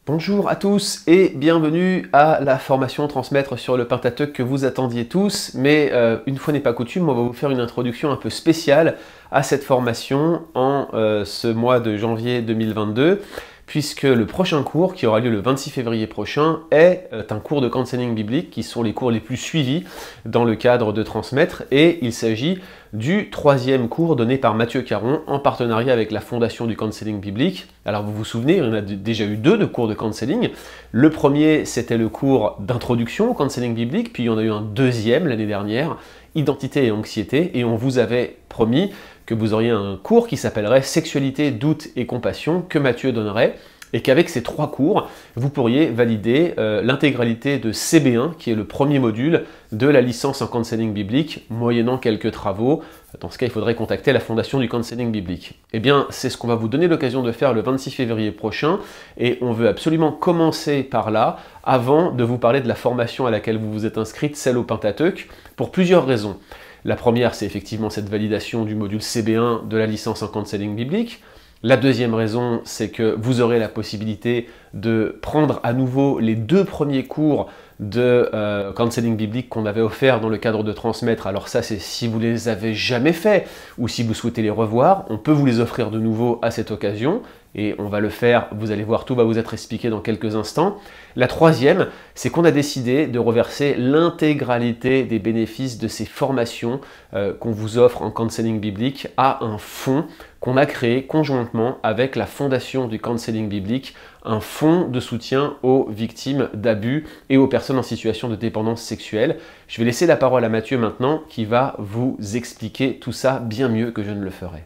Bonjour à tous et bienvenue à la formation Transmettre sur le Pentateuque que vous attendiez tous, mais une fois n'est pas coutume, on va vous faire une introduction un peu spéciale à cette formation en ce mois de janvier 2022, puisque le prochain cours, qui aura lieu le 26 février prochain, est un cours de counseling biblique, qui sont les cours les plus suivis dans le cadre de Transmettre, et il s'agit du troisième cours donné par Mathieu Caron en partenariat avec la Fondation du Counseling Biblique. Alors vous vous souvenez, il y en a déjà eu deux de cours de counseling. Le premier, c'était le cours d'introduction au counseling biblique, puis il y en a eu un deuxième l'année dernière, Identité et anxiété, et on vous avait promis que vous auriez un cours qui s'appellerait Sexualité, doute et compassion, que Mathieu donnerait, et qu'avec ces trois cours, vous pourriez valider l'intégralité de CB1, qui est le premier module de la licence en counseling biblique, moyennant quelques travaux. Dans ce cas, il faudrait contacter la Fondation du counseling biblique. Eh bien, c'est ce qu'on va vous donner l'occasion de faire le 26 février prochain, et on veut absolument commencer par là, avant de vous parler de la formation à laquelle vous vous êtes inscrite, celle au Pentateuque, pour plusieurs raisons. La première, c'est effectivement cette validation du module CB1 de la licence en counseling biblique. La deuxième raison, c'est que vous aurez la possibilité de prendre à nouveau les deux premiers cours de counseling biblique qu'on avait offert dans le cadre de Transmettre. Alors ça, c'est si vous les avez jamais faits ou si vous souhaitez les revoir, on peut vous les offrir de nouveau à cette occasion et on va le faire, vous allez voir, tout va vous être expliqué dans quelques instants. La troisième, c'est qu'on a décidé de reverser l'intégralité des bénéfices de ces formations qu'on vous offre en counseling biblique à un fonds qu'on a créé conjointement avec la Fondation du counseling biblique, un fonds de soutien aux victimes d'abus et aux personnes en situation de dépendance sexuelle. Je vais laisser la parole à Mathieu maintenant qui va vous expliquer tout ça bien mieux que je ne le ferai.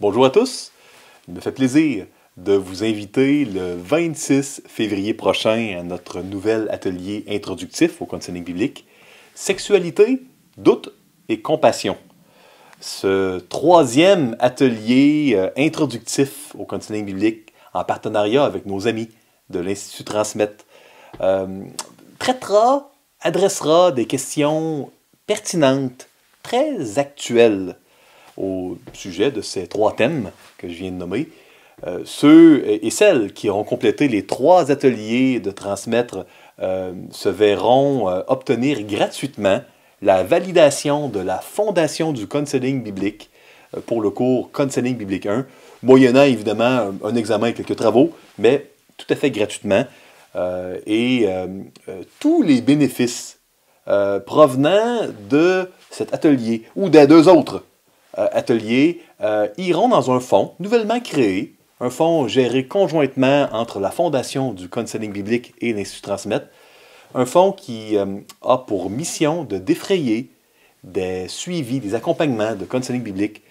Bonjour à tous, il me fait plaisir de vous inviter le 26 février prochain à notre nouvel atelier introductif au counseling biblique, Sexualité, doute et compassion. Ce troisième atelier introductif au counseling biblique en partenariat avec nos amis de l'Institut Transmettre adressera des questions pertinentes, très actuelles au sujet de ces trois thèmes que je viens de nommer. Ceux et celles qui auront complété les trois ateliers de Transmettre se verront obtenir gratuitement la validation de la Fondation du counseling biblique pour le cours Counseling biblique 1, moyennant évidemment un examen et quelques travaux, mais tout à fait gratuitement. Tous les bénéfices provenant de cet atelier ou des deux autres ateliers iront dans un fonds nouvellement créé, un fonds géré conjointement entre la Fondation du counseling biblique et l'Institut Transmettre, un fonds qui a pour mission de défrayer des suivis, des accompagnements de counseling biblique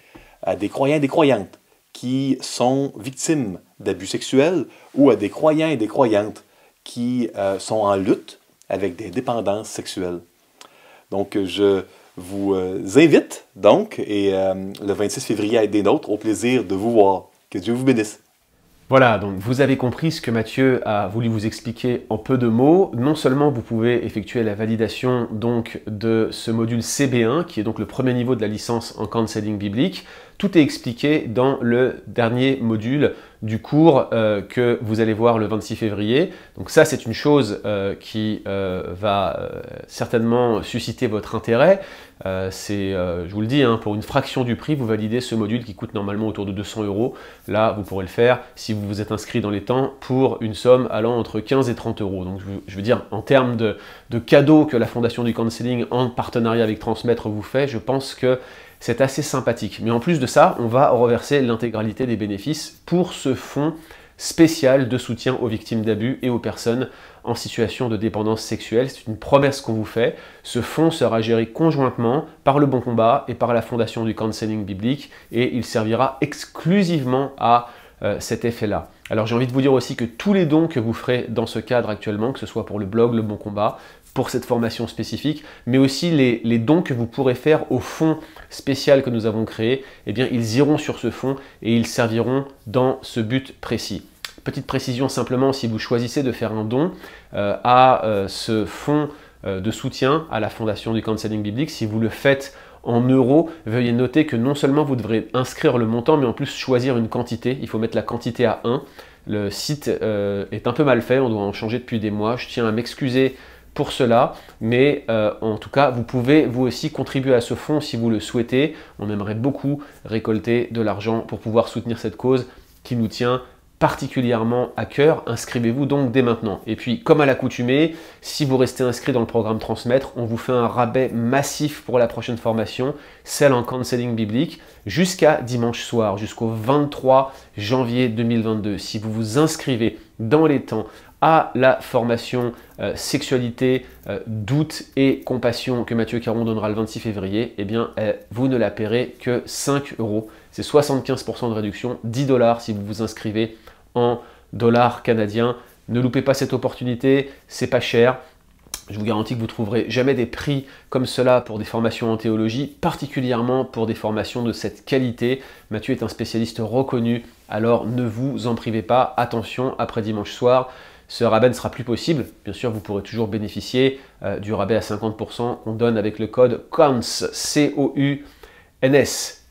à des croyants et des croyantes qui sont victimes d'abus sexuels ou à des croyants et des croyantes qui sont en lutte avec des dépendances sexuelles. Donc, je vous invite donc, et le 26 février à être des nôtres, au plaisir de vous voir. Que Dieu vous bénisse. Voilà, donc vous avez compris ce que Mathieu a voulu vous expliquer en peu de mots. Non seulement vous pouvez effectuer la validation donc de ce module CB1, qui est donc le premier niveau de la licence en counseling biblique, tout est expliqué dans le dernier module du cours que vous allez voir le 26 février. Donc ça, c'est une chose qui va certainement susciter votre intérêt. Je vous le dis, pour une fraction du prix, vous validez ce module qui coûte normalement autour de 200 €. Là, vous pourrez le faire si vous vous êtes inscrit dans les temps pour une somme allant entre 15 et 30 €. Donc je veux dire, en termes de cadeaux que la Fondation du Counseling en partenariat avec Transmettre vous fait, je pense que c'est assez sympathique. Mais en plus de ça, on va reverser l'intégralité des bénéfices pour ce fonds spécial de soutien aux victimes d'abus et aux personnes en situation de dépendance sexuelle. C'est une promesse qu'on vous fait. Ce fonds sera géré conjointement par le Bon Combat et par la Fondation du Counseling biblique et il servira exclusivement à cet effet-là. Alors j'ai envie de vous dire aussi que tous les dons que vous ferez dans ce cadre actuellement, que ce soit pour le blog Le Bon Combat, pour cette formation spécifique, mais aussi les dons que vous pourrez faire au fonds spécial que nous avons créé, eh bien ils iront sur ce fonds et ils serviront dans ce but précis. Petite précision simplement, si vous choisissez de faire un don à ce fonds de soutien à la Fondation du Counseling biblique, si vous le faites en euros. Veuillez noter que non seulement vous devrez inscrire le montant, mais en plus choisir une quantité. Il faut mettre la quantité à 1. Le site est un peu mal fait, on doit en changer depuis des mois. Je tiens à m'excuser pour cela, mais en tout cas, vous pouvez vous aussi contribuer à ce fonds si vous le souhaitez. On aimerait beaucoup récolter de l'argent pour pouvoir soutenir cette cause qui nous tient particulièrement à cœur. Inscrivez-vous donc dès maintenant. Et puis, comme à l'accoutumée, si vous restez inscrit dans le programme Transmettre, on vous fait un rabais massif pour la prochaine formation, celle en counseling biblique, jusqu'à dimanche soir, jusqu'au 23 janvier 2022. Si vous vous inscrivez dans les temps à la formation sexualité, doute et compassion que Mathieu Caron donnera le 26 février, eh bien, vous ne la paierez que 5 €. C'est 75% de réduction, 10 $ si vous vous inscrivez en dollars canadiens. Ne loupez pas cette opportunité, c'est pas cher. Je vous garantis que vous ne trouverez jamais des prix comme cela pour des formations en théologie, particulièrement pour des formations de cette qualité. Mathieu est un spécialiste reconnu, alors ne vous en privez pas. Attention, après dimanche soir, ce rabais ne sera plus possible. Bien sûr, vous pourrez toujours bénéficier du rabais à 50% qu'on donne avec le code COUNS, C-O-U-N-S.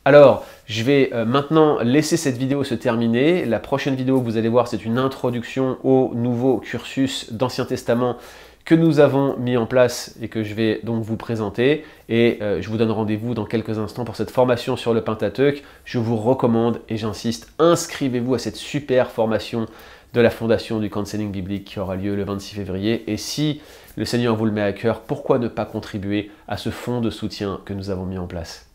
Alors, je vais maintenant laisser cette vidéo se terminer. La prochaine vidéo que vous allez voir, c'est une introduction au nouveau cursus d'Ancien Testament que nous avons mis en place et que je vais donc vous présenter. Et je vous donne rendez-vous dans quelques instants pour cette formation sur le Pentateuque. Je vous recommande et j'insiste, inscrivez-vous à cette super formation de la fondation du counseling biblique qui aura lieu le 26 février. Et si le Seigneur vous le met à cœur, pourquoi ne pas contribuer à ce fonds de soutien que nous avons mis en place ?